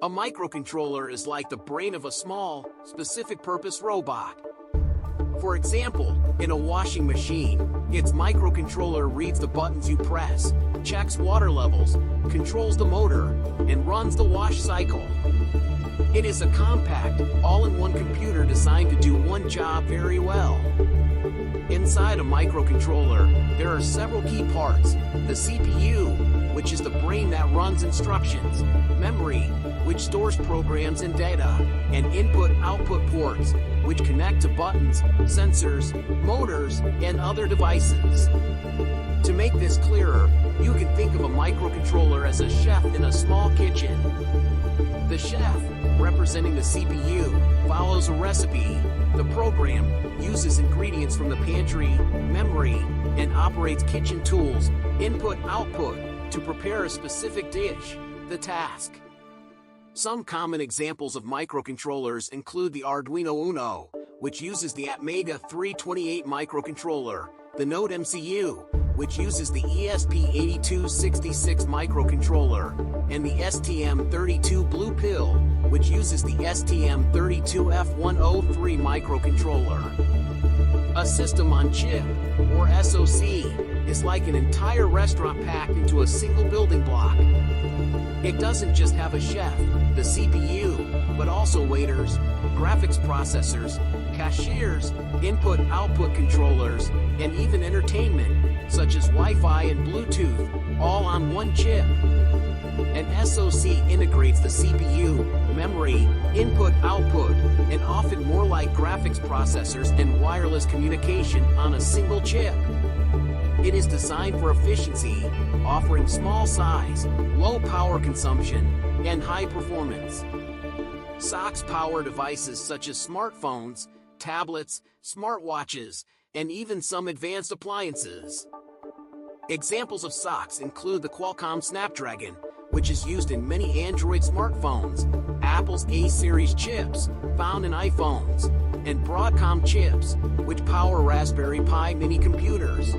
A microcontroller is like the brain of a small, specific-purpose robot. For example, in a washing machine, its microcontroller reads the buttons you press, checks water levels, controls the motor, and runs the wash cycle. It is a compact, all-in-one computer designed to do one job very well. Inside a microcontroller, there are several key parts: the CPU, which is the brain that runs instructions, memory, which stores programs and data, and input-output ports, which connect to buttons, sensors, motors, and other devices. To make this clearer, you can think of a microcontroller as a chef in a small kitchen. The chef, representing the CPU, follows a recipe. The program uses ingredients from the pantry, memory, and operates kitchen tools, input-output, to prepare a specific dish, the task. Some common examples of microcontrollers include the Arduino Uno, which uses the Atmega 328 microcontroller, the Node MCU, which uses the ESP8266 microcontroller, and the STM32 Blue Pill, which uses the STM32F103 microcontroller. A system on chip, or SoC, is like an entire restaurant packed into a single building block. It doesn't just have a chef, the CPU, but also waiters, graphics processors, cashiers, input-output controllers, and even entertainment, such as Wi-Fi and Bluetooth, all on one chip. An SoC integrates the CPU, memory, input-output, and often more like graphics processors and wireless communication on a single chip. It is designed for efficiency, offering small size, low power consumption, and high performance. SoCs power devices such as smartphones, tablets, smartwatches, and even some advanced appliances. Examples of SoCs include the Qualcomm Snapdragon, which is used in many Android smartphones, Apple's A-series chips, found in iPhones, and Broadcom chips, which power Raspberry Pi mini computers.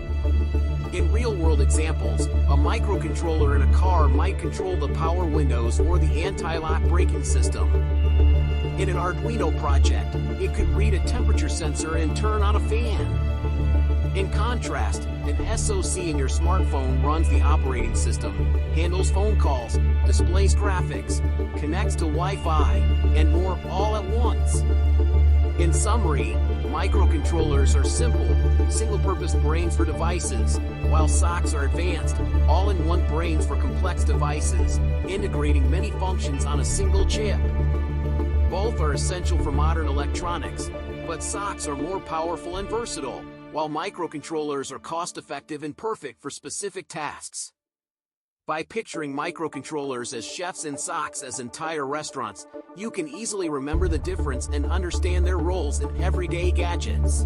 In real-world examples, a microcontroller in a car might control the power windows or the anti-lock braking system. In an Arduino project, it could read a temperature sensor and turn on a fan. In contrast, an SoC in your smartphone runs the operating system, handles phone calls, displays graphics, connects to Wi-Fi, and more all at once. In summary, microcontrollers are simple, single-purpose brains for devices, while SoCs are advanced, all-in-one brains for complex devices, integrating many functions on a single chip. Both are essential for modern electronics, but SoCs are more powerful and versatile, while microcontrollers are cost-effective and perfect for specific tasks. By picturing microcontrollers as chefs and SoCs as entire restaurants, you can easily remember the difference and understand their roles in everyday gadgets.